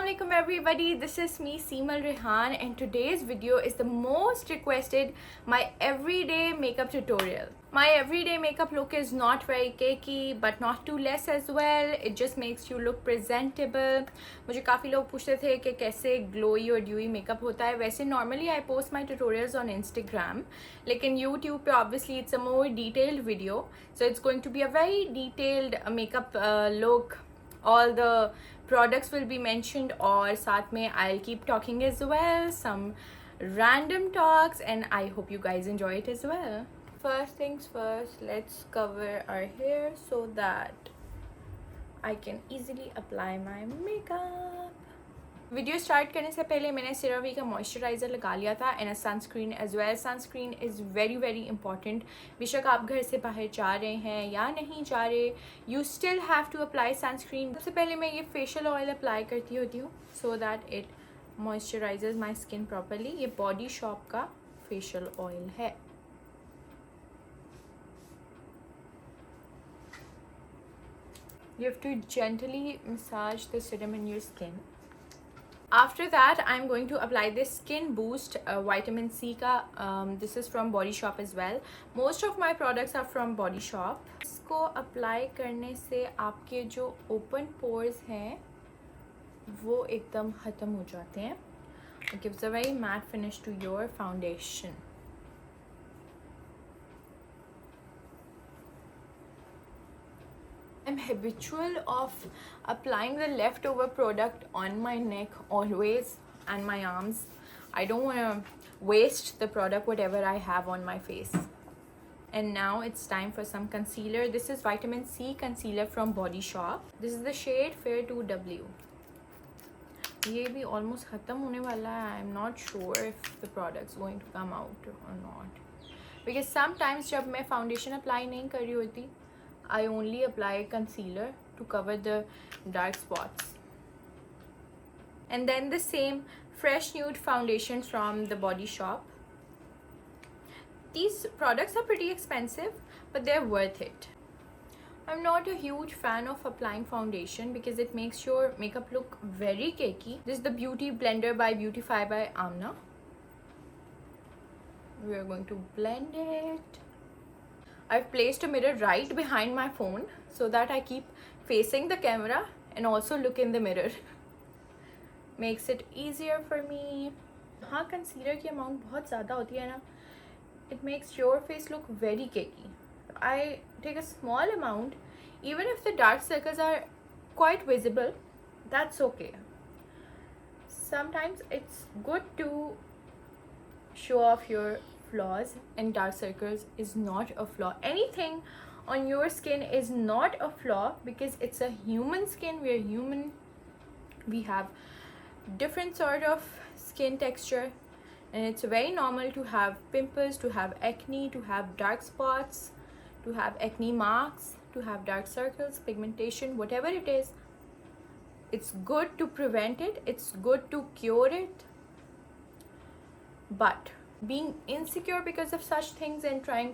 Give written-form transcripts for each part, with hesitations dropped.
Assalamualaikum everybody, this is me Seemal Rehan and today's video is the most requested my everyday makeup tutorial. My everyday makeup look is not very cakey but not too less as well. It just makes you look presentable. मुझे काफ़ी लोग पूछते थे कि कैसे glowy और dewy makeup होता है. वैसे normally I post my tutorials on Instagram, लेकिन YouTube पे obviously it's a more detailed video, so it's going to be a very detailed makeup look. All the products will be mentioned और साथ में I'll keep talking as well, some random talks, and I hope you guys enjoy it as well. First things first, let's cover our hair so that I can easily apply my makeup. Video start करने से पहले मैंने CeraVe का moisturiser लगा लिया था and a sunscreen as well. Sunscreen is very important. बेशक आप घर से बाहर जा रहे हैं या नहीं जा रहे, you still have to apply sunscreen. सबसे पहले मैं ये फेशियल ऑयल अप्लाई करती होती हूँ so that it moisturises my skin properly. ये बॉडी शॉप का फेशियल ऑयल है. You have to gently massage the serum in your skin. After that, I'm going to apply this Skin Boost Vitamin C का. This is from Body Shop as well. Most of my products are from Body Shop. इसको apply करने से आपके जो open pores हैं वो एकदम ख़त्म हो जाते हैं. It gives a very matte finish to your foundation. I'm habitual of applying the leftover product on my neck always and my arms. I don't want to waste the product whatever I have on my face. And now it's time for some concealer. This is Vitamin C concealer from Body Shop. This is the shade Fair 2W. ये भी almost ख़त्म होने वाला है. I'm not sure if the product's going to come out or not. Because sometimes जब मैं foundation apply नहीं कर रही होती, I only apply concealer to cover the dark spots. And then the same fresh nude foundation from the Body Shop. These products are pretty expensive but they're worth it. I'm not a huge fan of applying foundation because it makes your makeup look very cakey. This is the Beauty Blender by Beautify by Amna. We are going to blend it. I've placed a mirror right behind my phone so that I keep facing the camera and also look in the mirror. Makes it easier for me. हाँ, concealer की amount बहुत ज़्यादा होती है ना. It makes your face look very cakey. I take a small amount. Even if the dark circles are quite visible, that's okay. Sometimes it's good to show off your flaws, and dark circles is not a flaw. Anything on your skin is not a flaw because it's a human skin. We're human. We have different sort of skin texture and it's very normal to have pimples, to have acne, to have dark spots, to have acne marks, to have dark circles, pigmentation, whatever it is. It's good to prevent it. It's good to cure it. But being insecure because of such things and trying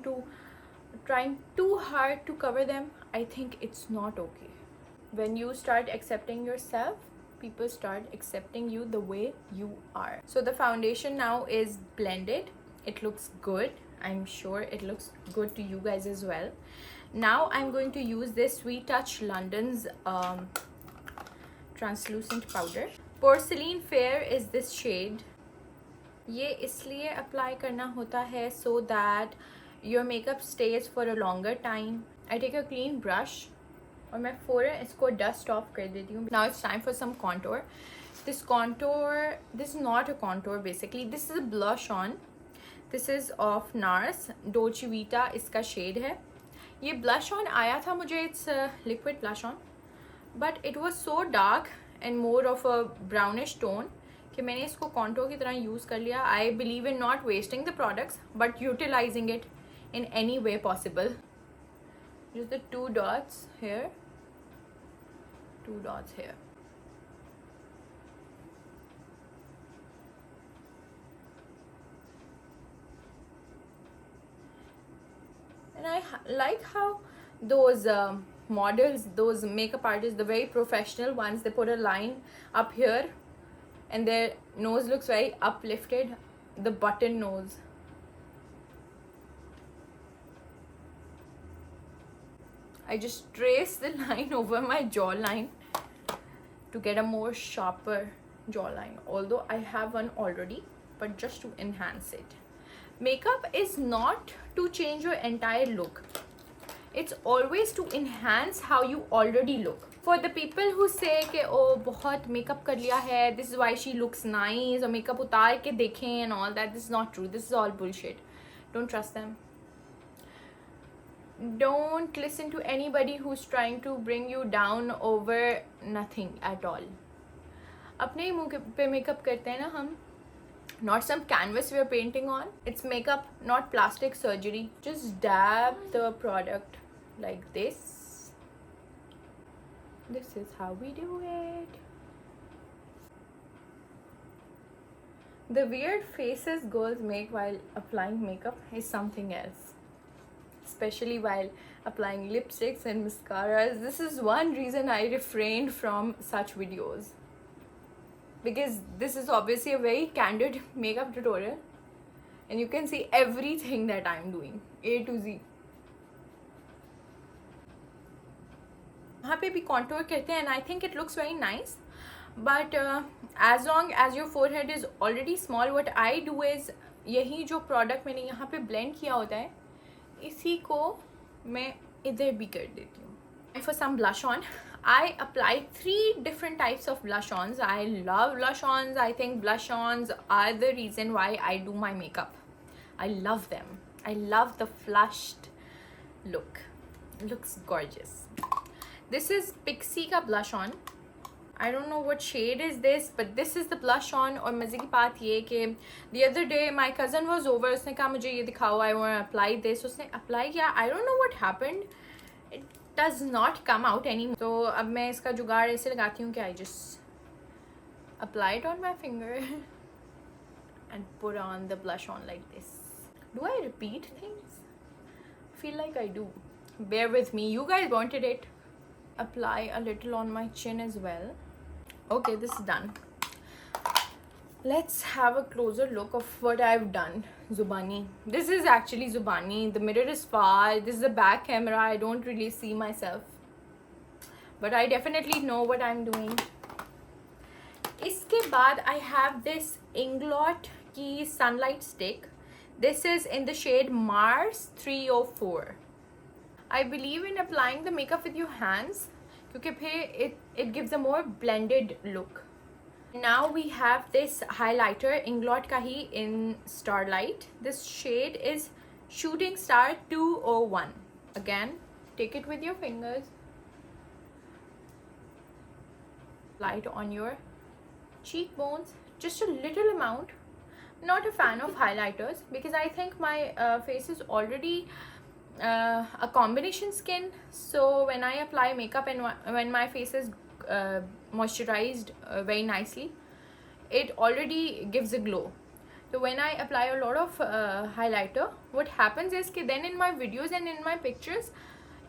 too hard to cover them, I think it's not okay. When you start accepting yourself, people start accepting you the way you are. So the foundation now is blended. It looks good. I'm sure it looks good to you guys as well. Now I'm going to use this Sweet Touch London's translucent powder. Porcelain Fair is this shade. ये इसलिए apply करना होता है so that your makeup stays for a longer time. I take a clean brush और मैं फ़ौरन इसको dust off कर देती हूँ. Now it's time for some contour. This is not a contour basically. This is a blush on. This is of NARS. Dolce Vita इसका shade है. ये blush on आया था मुझे. It's a liquid blush on. But it was so dark and more of a brownish tone कि मैंने इसको contour की तरह यूज़ कर लिया. I believe in not wasting the products but utilising it in any way possible. Just the 2 dots here, 2 dots here. And I like how those models, those makeup artists, the very professional ones, they put a line up here and their nose looks very uplifted, the button nose. I just trace the line over my jawline to get a more sharper jawline, although I have one already, but just to enhance it. Makeup is not to change your entire look. It's always to enhance how you already look. For the people who say कि oh बहुत makeup कर लिया है, this is why she looks nice, और makeup उतार के देखें and all that, this is not true. This is all bullshit. Don't trust them. Don't listen to anybody who's trying to bring you down over nothing at all. अपने ही मुँह पे makeup करते हैं ना हम. Not some canvas we are painting on. It's makeup, not plastic surgery. Just dab the product like this. This is how we do it. The weird faces girls make while applying makeup is something else. Especially while applying lipsticks and mascaras. This is one reason I refrained from such videos. Because this is obviously a very candid makeup tutorial. And you can see everything that I'm doing. A to Z. यहाँ पे भी contour करते हैं and I think it looks very nice. But as long as your forehead is already small, what I do is यही जो product मैंने यहाँ पे blend किया होता है, इसी को मैं इधर भी कर देती हूँ. And for some blush on, I apply 3 different types of blush-ons. I love blush-ons. I think blush-ons are the reason why I do my makeup. I love them. I love the flushed look. It looks gorgeous. This is Pixi ka blush-on. I don't know what shade is this, but this is the blush-on. और मज़े की बात ये कि the other day my cousin was over. उसने कहा मुझे ये दिखाओ. I want to apply this. उसने apply किया. I don't know what happened. It does not come out anymore. So अब मैं इसका जुगाड़ ऐसे लगाती हूँ कि I just apply it on my finger and put on the blush on like this. Do I repeat things? I feel like I do. Bear with me. You guys wanted it. Apply a little on my chin as well. Okay, this is done. Let's have a closer look of what I've done. Zubani. This is actually Zubani. The mirror is far. This is the back camera. I don't really see myself. But I definitely know what I'm doing. Iske baad I have this Inglot ki sunlight stick. This is in the shade Mars 304. I believe in applying the makeup with your hands because it gives a more blended look. Now we have this highlighter Inglot ka hi in Starlight. This shade is Shooting Star 201. Again, take it with your fingers. Apply it on your cheekbones, just a little amount. Not a fan of highlighters because I think my face is already a combination skin, so when I apply makeup and when my face is moisturized very nicely, it already gives a glow. So when I apply a lot of highlighter, what happens is कि then in my videos and in my pictures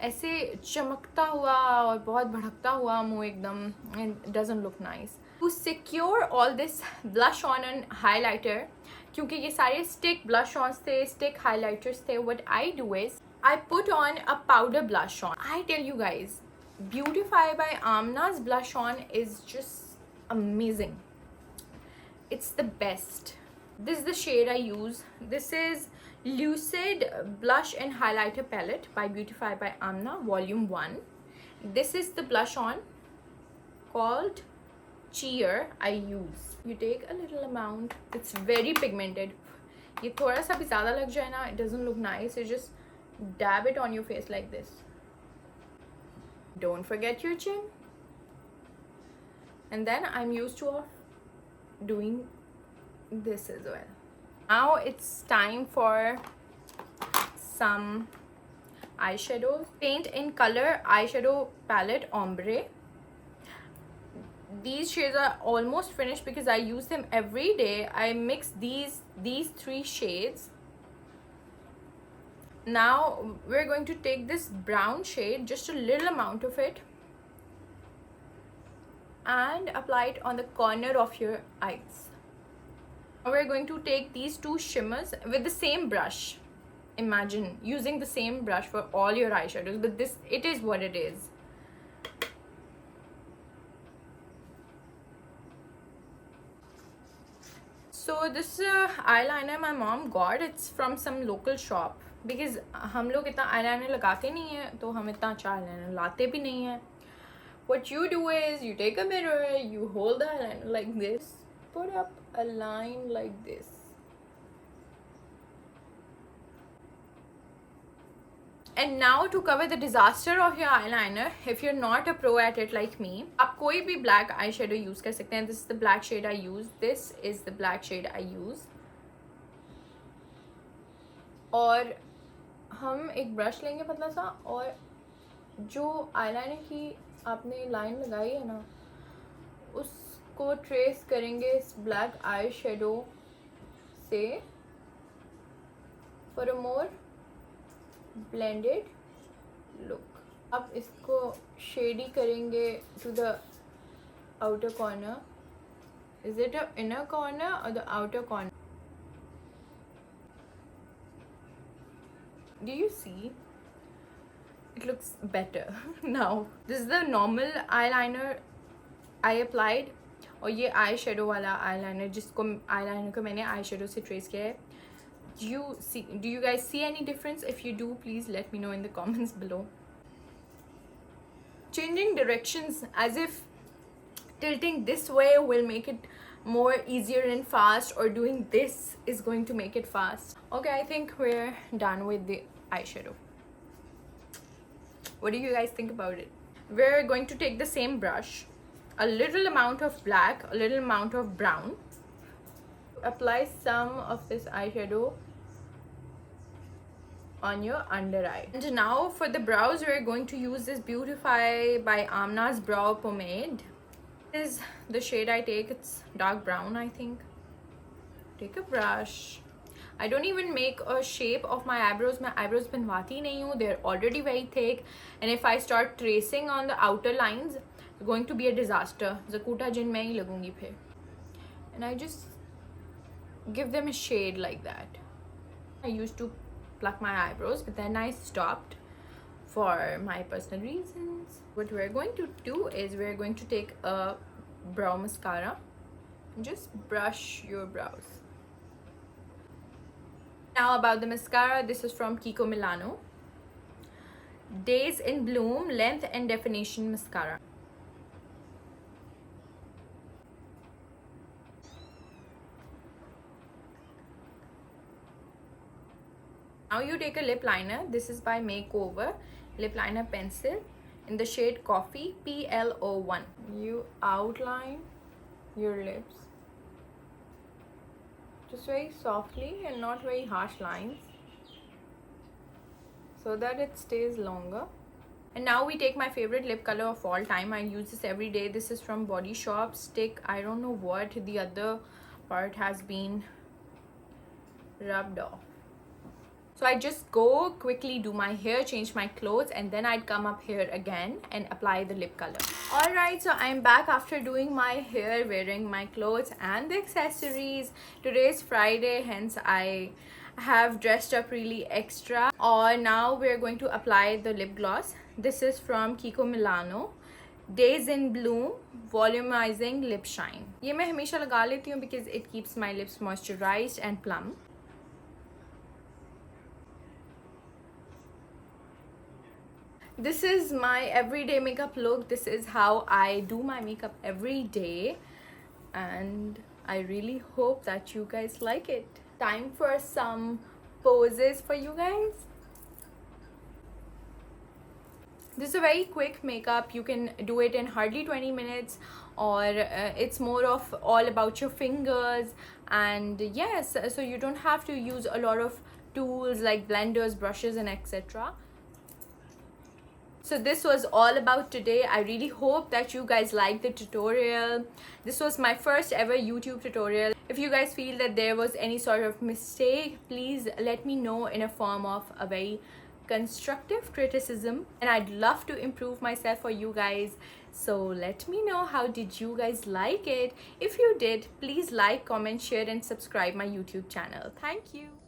ऐसे चमकता हुआ और बहुत भड़कता हुआ मुँह एकदम, and it doesn't look nice. To secure all this blush on and highlighter, क्योंकि ये सारे stick blush ons थे, stick highlighters थे, what I do is I put on a powder blush on. I tell you guys, Beautify by Amna's blush on is just amazing. It's the best. This is the shade I use. This is Lucid Blush and Highlighter Palette by Beautify by Amna, Volume 1. This is the blush on called Cheer I use. You take a little amount. It's very pigmented. ये थोड़ा सा भी ज़्यादा लग जाए ना, it doesn't look nice. You just dab it on your face like this. Don't forget your chin. And then I'm used to doing this as well. Now it's time for some eyeshadows. Paint in Color eyeshadow palette Ombre. These shades are almost finished because I use them every day. I mix these 3 shades. Now we're going to take this brown shade, just a little amount of it, and apply it on the corner of your eyes. Now we're going to take these two shimmers with the same brush. Imagine using the same brush for all your eyeshadows, but this, it is what it is. So this eyeliner my mom got, it's from some local shop, because हम लोग इतना eyeliner लगाते नहीं हैं, तो हम इतना अच्छा eyeliner लाते भी नहीं हैं. What you do is you take a mirror, you hold the eyeliner like this, put up a line like this. And now to cover the disaster of your eyeliner, if you're not a pro at it like me, आप कोई भी black eyeshadow use कर सकते हैं. This is the black shade I use. This is the black shade I use. और हम एक brush लेंगे पतला सा, और जो eyeliner की आपने लाइन लगाई है ना, उसको ट्रेस करेंगे इस ब्लैक आई शेडो से for a more blended look. अब इसको शेडी करेंगे to the outer corner. Is it a inner corner or the outer corner? Do you see? It looks better now. This is the normal eyeliner I applied, और ये eye shadow वाला eyeliner जिसको eyeliner को मैंने आई shadow से trace किया है. Do you guys see any difference? If you do, please let me know in the comments below. Changing directions as if tilting this way will make it more easier and fast, or doing this is going to make it fast. Okay, I think we're done with the eyeshadow. What do you guys think about it? We're going to take the same brush, a little amount of black, a little amount of brown. Apply some of this eyeshadow on your under eye. And now for the brows, we're going to use this Beautify by Amna's brow pomade. This is the shade I take. It's dark brown, I think. Take a brush. I don't even make a shape of my eyebrows. My eyebrows बनवाती नहीं हूँ. They're already very thick, and if I start tracing on the outer lines, it's going to be a disaster. Zakuta jin मैं ही लगूंगी फिर. And I just give them a shade like that. I used to pluck my eyebrows, but then I stopped for my personal reasons. What we're going to do is we're going to take a brow mascara and just brush your brows. Now about the mascara, this is from Kiko Milano. Days in Bloom Length and Definition Mascara. Now you take a lip liner. This is by Makeover lip liner pencil in the shade Coffee PL01. You outline your lips just very softly and not very harsh lines, so that it stays longer. And now we take my favorite lip color of all time. I use this every day. This is from Body Shop. Stick, I don't know what, the other part has been rubbed off. So I just go quickly do my hair, change my clothes, and then I'd come up here again and apply the lip color. Alright, so I'm back after doing my hair, wearing my clothes and the accessories. Today is Friday, hence I have dressed up really extra. Or now we're going to apply the lip gloss. This is from Kiko Milano. Days in Bloom Volumizing Lip Shine. ये मैं हमेशा लगा लेती हूँ because it keeps my lips moisturized and plump. This is my everyday makeup look. This is how I do my makeup every day, and I really hope that you guys like it. Time for some poses for you guys. This is a very quick makeup. You can do it in hardly 20 minutes, or it's more of all about your fingers. And yes, so you don't have to use a lot of tools like blenders, brushes, and etc. So this was all about today. I really hope that you guys liked the tutorial. This was my first ever YouTube tutorial. If you guys feel that there was any sort of mistake, please let me know in a form of a very constructive criticism, and I'd love to improve myself for you guys. So let me know, how did you guys like it? If you did, please like, comment, share and subscribe my YouTube channel. Thank you.